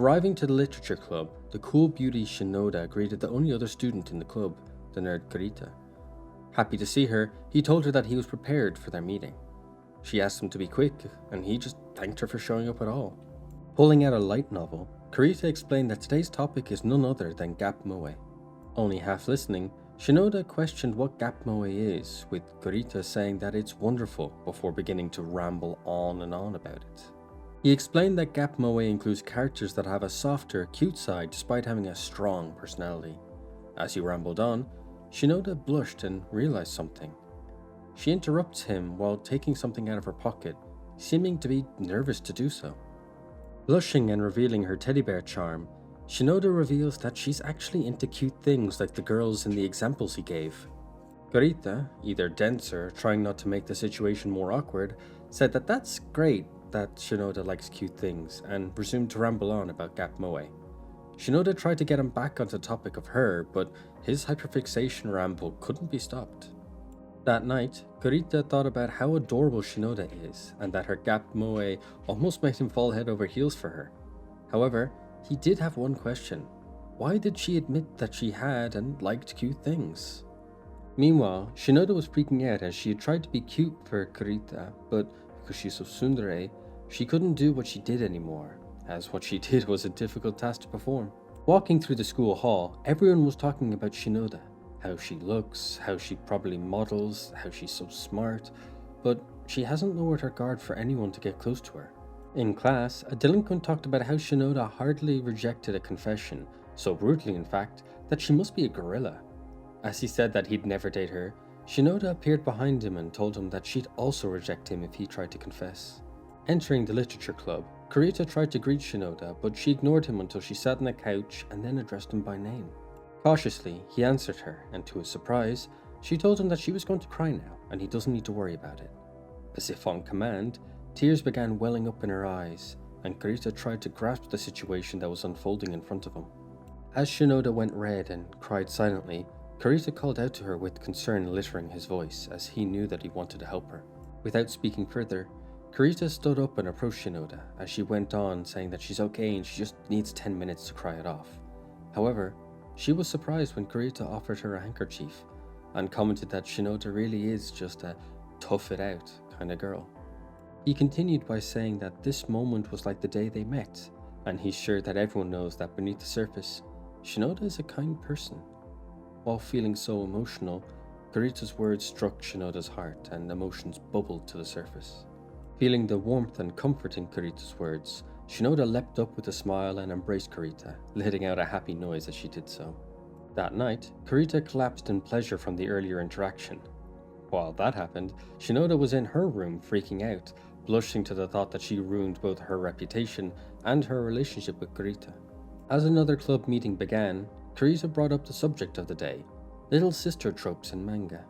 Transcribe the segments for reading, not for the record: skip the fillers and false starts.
Arriving to the literature club, the cool beauty Shinoda greeted the only other student in the club, the nerd Kurita. Happy to see her, he told her that he was prepared for their meeting. She asked him to be quick, and he just thanked her for showing up at all. Pulling out a light novel, Kurita explained that today's topic is none other than Gap Moe. Only half listening, Shinoda questioned what Gap Moe is, with Kurita saying that it's wonderful before beginning to ramble on and on about it. He explained that Gap Moe includes characters that have a softer, cute side despite having a strong personality. As he rambled on, Shinoda blushed and realized something. She interrupts him while taking something out of her pocket, seeming to be nervous to do so. Blushing and revealing her teddy bear charm, Shinoda reveals that she's actually into cute things like the girls in the examples he gave. Kurita, either dense or trying not to make the situation more awkward, said that that's great that Shinoda likes cute things, and resumed to ramble on about Gap Moe. Shinoda tried to get him back onto the topic of her, but his hyperfixation ramble couldn't be stopped. That night, Kurita thought about how adorable Shinoda is, and that her Gap Moe almost made him fall head over heels for her. However, he did have one question. Why did she admit that she had and liked cute things? Meanwhile, Shinoda was freaking out as she had tried to be cute for Kurita, but because she's so tsundere, she couldn't do what she did anymore, as what she did was a difficult task to perform. Walking through the school hall, everyone was talking about Shinoda, how she looks, how she probably models, how she's so smart, but she hasn't lowered her guard for anyone to get close to her. In class, a delinquent talked about how Shinoda hardly rejected a confession, so brutally in fact, that she must be a gorilla. As he said that he'd never date her, Shinoda appeared behind him and told him that she'd also reject him if he tried to confess. Entering the literature club, Kurita tried to greet Shinoda, but she ignored him until she sat on a couch and then addressed him by name. Cautiously, he answered her, and to his surprise, she told him that she was going to cry now and he doesn't need to worry about it. As if on command, tears began welling up in her eyes, and Kurita tried to grasp the situation that was unfolding in front of him. As Shinoda went red and cried silently, Kurita called out to her with concern littering his voice, as he knew that he wanted to help her. Without speaking further, Kurita stood up and approached Shinoda, as she went on saying that she's okay and she just needs 10 minutes to cry it off. However, she was surprised when Kurita offered her a handkerchief, and commented that Shinoda really is just a tough it out kind of girl. He continued by saying that this moment was like the day they met, and he's sure that everyone knows that beneath the surface, Shinoda is a kind person. While feeling so emotional, Kurita's words struck Shinoda's heart and emotions bubbled to the surface. Feeling the warmth and comfort in Kurita's words, Shinoda leapt up with a smile and embraced Kurita, letting out a happy noise as she did so. That night, Kurita collapsed in pleasure from the earlier interaction. While that happened, Shinoda was in her room freaking out, blushing to the thought that she ruined both her reputation and her relationship with Kurita. As another club meeting began, Kurita brought up the subject of the day, little sister tropes in manga.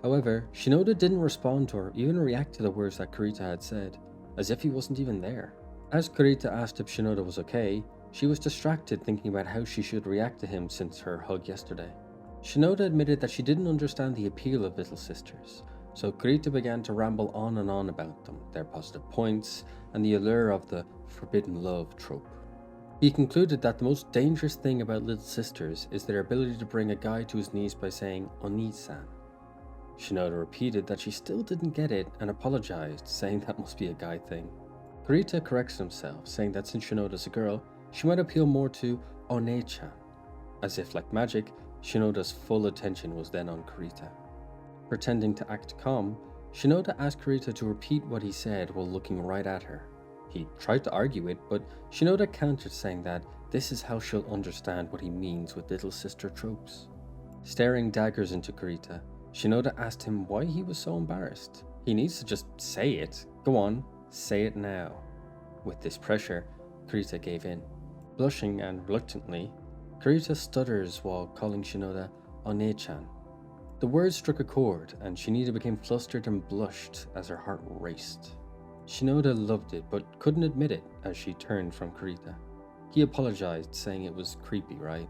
However, Shinoda didn't respond or even react to the words that Kurita had said, as if he wasn't even there. As Kurita asked if Shinoda was okay, she was distracted thinking about how she should react to him since her hug yesterday. Shinoda admitted that she didn't understand the appeal of little sisters, so Kurita began to ramble on and on about them, their positive points, and the allure of the forbidden love trope. He concluded that the most dangerous thing about little sisters is their ability to bring a guy to his knees by saying "Oni-san." Shinoda repeated that she still didn't get it and apologized, saying that must be a guy thing. Kurita corrected himself, saying that since Shinoda's a girl, she might appeal more to "One-chan." As if like magic, Shinoda's full attention was then on Kurita. Pretending to act calm, Shinoda asked Kurita to repeat what he said while looking right at her. He tried to argue it, but Shinoda countered, saying that this is how she'll understand what he means with little sister tropes. Staring daggers into Kurita, Shinoda asked him why he was so embarrassed. He needs to just say it. Go on, say it now. With this pressure, Kurita gave in. Blushing and reluctantly, Kurita stutters while calling Shinoda "One-chan." The words struck a chord, and Shinoda became flustered and blushed as her heart raced. Shinoda loved it, but couldn't admit it as she turned from Kurita. He apologized, saying it was creepy, right?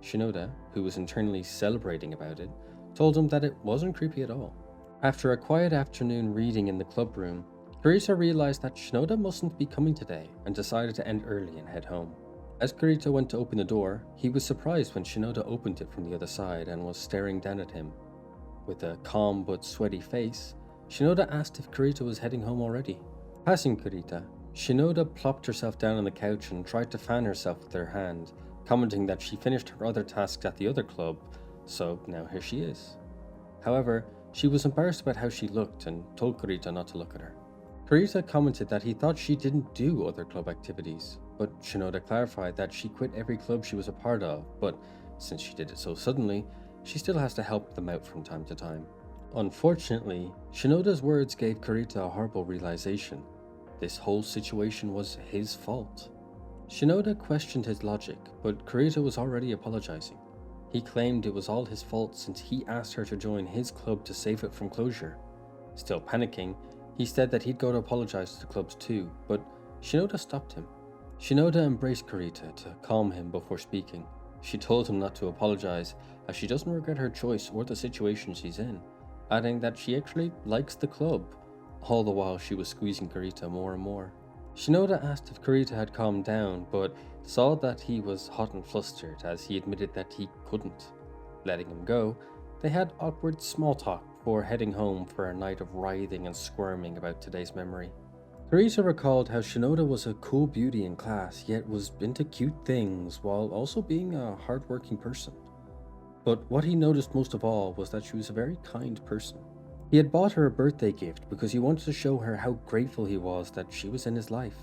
Shinoda, who was internally celebrating about it, told him that it wasn't creepy at all. After a quiet afternoon reading in the club room, Kurita realized that Shinoda mustn't be coming today and decided to end early and head home. As Kurita went to open the door, he was surprised when Shinoda opened it from the other side and was staring down at him. With a calm but sweaty face, Shinoda asked if Kurita was heading home already. Passing Kurita, Shinoda plopped herself down on the couch and tried to fan herself with her hand, commenting that she finished her other tasks at the other club, so now here she is. However, she was embarrassed about how she looked and told Kurita not to look at her. Kurita commented that he thought she didn't do other club activities, but Shinoda clarified that she quit every club she was a part of, but since she did it so suddenly, she still has to help them out from time to time. Unfortunately, Shinoda's words gave Kurita a horrible realization. This whole situation was his fault. Shinoda questioned his logic, but Kurita was already apologizing. He claimed it was all his fault since he asked her to join his club to save it from closure. Still panicking, he said that he'd go to apologize to the clubs too, but Shinoda stopped him. Shinoda embraced Kurita to calm him before speaking. She told him not to apologize, as she doesn't regret her choice or the situation she's in, adding that she actually likes the club, all the while she was squeezing Kurita more and more. Shinoda asked if Kurita had calmed down, but saw that he was hot and flustered as he admitted that he couldn't. Letting him go, they had awkward small talk before heading home for a night of writhing and squirming about today's memory. Kurita recalled how Shinoda was a cool beauty in class, yet was into cute things while also being a hard-working person. But what he noticed most of all was that she was a very kind person. He had bought her a birthday gift because he wanted to show her how grateful he was that she was in his life,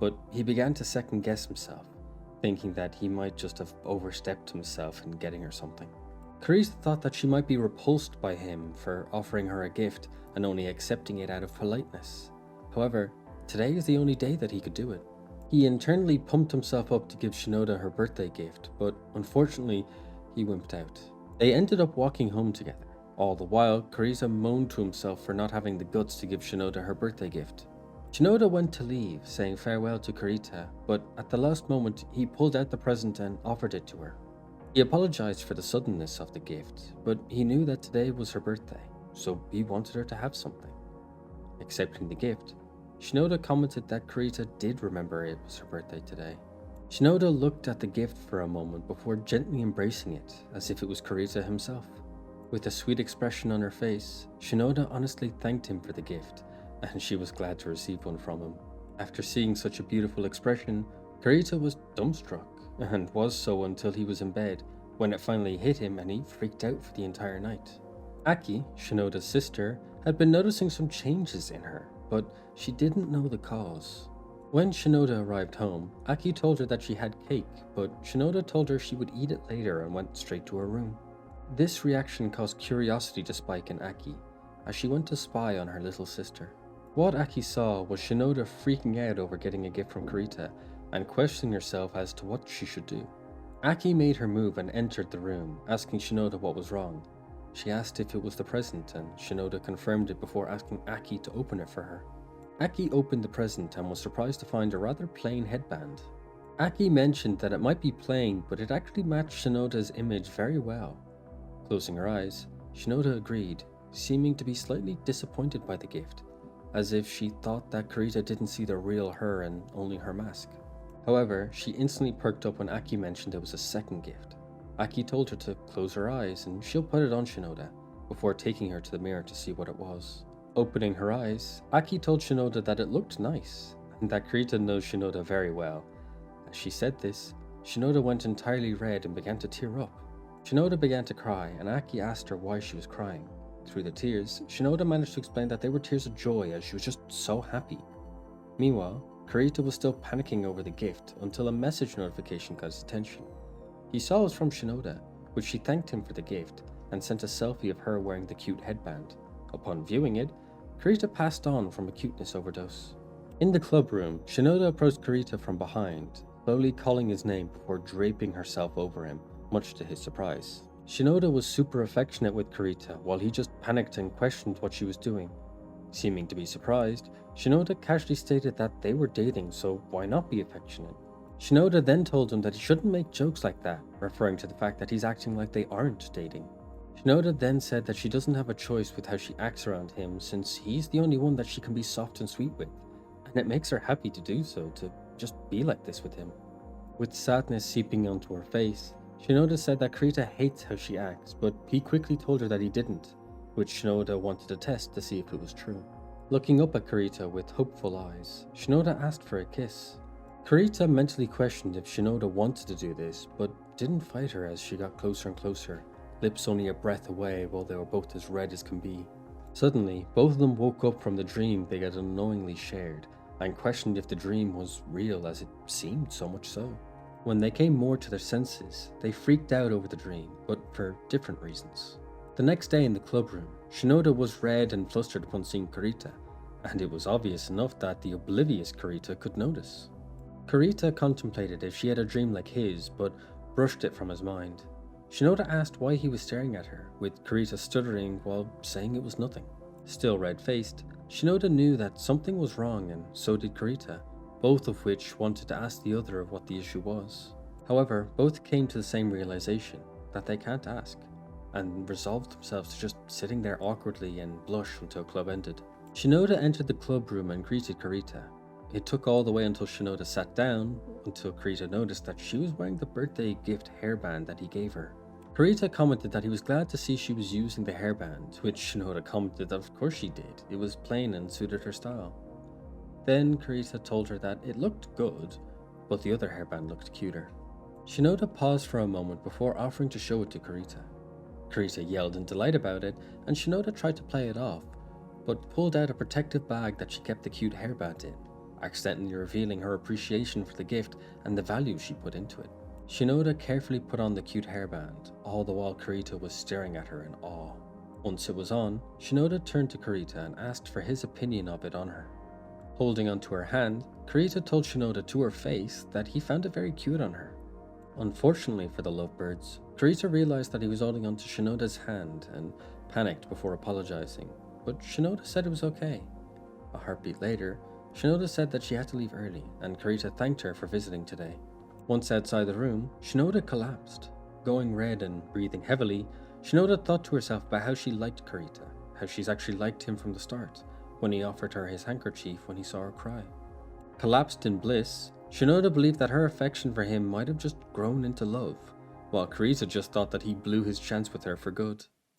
but he began to second-guess himself, thinking that he might just have overstepped himself in getting her something. Kurita thought that she might be repulsed by him for offering her a gift and only accepting it out of politeness. However, today is the only day that he could do it. He internally pumped himself up to give Shinoda her birthday gift, but unfortunately, he wimped out. They ended up walking home together. All the while, Kurita moaned to himself for not having the guts to give Shinoda her birthday gift. Shinoda went to leave, saying farewell to Kurita, but at the last moment, he pulled out the present and offered it to her. He apologized for the suddenness of the gift, but he knew that today was her birthday, so he wanted her to have something. Accepting the gift, Shinoda commented that Kurita did remember it was her birthday today. Shinoda looked at the gift for a moment before gently embracing it, as if it was Kurita himself. With a sweet expression on her face, Shinoda honestly thanked him for the gift, and she was glad to receive one from him. After seeing such a beautiful expression, Kurita was dumbstruck, and was so until he was in bed, when it finally hit him and he freaked out for the entire night. Yaki, Shinoda's sister, had been noticing some changes in her, but she didn't know the cause. When Shinoda arrived home, Yaki told her that she had cake, but Shinoda told her she would eat it later and went straight to her room. This reaction caused curiosity to spike in Yaki, as she went to spy on her little sister. What Yaki saw was Shinoda freaking out over getting a gift from Kurita, and questioning herself as to what she should do. Yaki made her move and entered the room, asking Shinoda what was wrong. She asked if it was the present, and Shinoda confirmed it before asking Yaki to open it for her. Yaki opened the present and was surprised to find a rather plain headband. Yaki mentioned that it might be plain, but it actually matched Shinoda's image very well. Closing her eyes, Shinoda agreed, seeming to be slightly disappointed by the gift, as if she thought that Kurita didn't see the real her and only her mask. However, she instantly perked up when Yaki mentioned it was a second gift. Yaki told her to close her eyes and she'll put it on Shinoda, before taking her to the mirror to see what it was. Opening her eyes, Yaki told Shinoda that it looked nice, and that Kurita knows Shinoda very well. As she said this, Shinoda went entirely red and began to tear up. Shinoda began to cry, and Yaki asked her why she was crying. Through the tears, Shinoda managed to explain that they were tears of joy as she was just so happy. Meanwhile, Kurita was still panicking over the gift until a message notification got his attention. He saw it was from Shinoda, which she thanked him for the gift and sent a selfie of her wearing the cute headband. Upon viewing it, Kurita passed on from a cuteness overdose. In the club room, Shinoda approached Kurita from behind, slowly calling his name before draping herself over him, much to his surprise. Shinoda was super affectionate with Kurita while he just panicked and questioned what she was doing. Seeming to be surprised, Shinoda casually stated that they were dating, so why not be affectionate? Shinoda then told him that he shouldn't make jokes like that, referring to the fact that he's acting like they aren't dating. Shinoda then said that she doesn't have a choice with how she acts around him since he's the only one that she can be soft and sweet with, and it makes her happy to do so, to just be like this with him. With sadness seeping onto her face, Shinoda said that Kurita hates how she acts, but he quickly told her that he didn't, which Shinoda wanted to test to see if it was true. Looking up at Kurita with hopeful eyes, Shinoda asked for a kiss. Kurita mentally questioned if Shinoda wanted to do this, but didn't fight her as she got closer and closer, lips only a breath away while they were both as red as can be. Suddenly, both of them woke up from the dream they had unknowingly shared, and questioned if the dream was real, as it seemed so much so. When they came more to their senses, they freaked out over the dream, but for different reasons. The next day in the club room, Shinoda was red and flustered upon seeing Kurita, and it was obvious enough that the oblivious Kurita could notice. Kurita contemplated if she had a dream like his, but brushed it from his mind. Shinoda asked why he was staring at her, with Kurita stuttering while saying it was nothing. Still red-faced, Shinoda knew that something was wrong, and so did Kurita, both of which wanted to ask the other of what the issue was. However, both came to the same realization, that they can't ask, and resolved themselves to just sitting there awkwardly and blush until club ended. Shinoda entered the club room and greeted Kurita. It took all the way until Shinoda sat down, until Kurita noticed that she was wearing the birthday gift hairband that he gave her. Kurita commented that he was glad to see she was using the hairband, which Shinoda commented that of course she did, it was plain and suited her style. Then Kurita told her that it looked good, but the other hairband looked cuter. Shinoda paused for a moment before offering to show it to Kurita. Kurita yelled in delight about it, and Shinoda tried to play it off, but pulled out a protective bag that she kept the cute hairband in, accidentally revealing her appreciation for the gift and the value she put into it. Shinoda carefully put on the cute hairband, all the while Kurita was staring at her in awe. Once it was on, Shinoda turned to Kurita and asked for his opinion of it on her. Holding onto her hand, Kurita told Shinoda to her face that he found it very cute on her. Unfortunately for the lovebirds, Kurita realized that he was holding onto Shinoda's hand and panicked before apologizing, but Shinoda said it was okay. A heartbeat later, Shinoda said that she had to leave early, and Kurita thanked her for visiting today. Once outside the room, Shinoda collapsed. Going red and breathing heavily, Shinoda thought to herself about how she liked Kurita, how she's actually liked him from the start, when he offered her his handkerchief when he saw her cry. Collapsed in bliss, Shinoda believed that her affection for him might have just grown into love, while Kurita just thought that he blew his chance with her for good.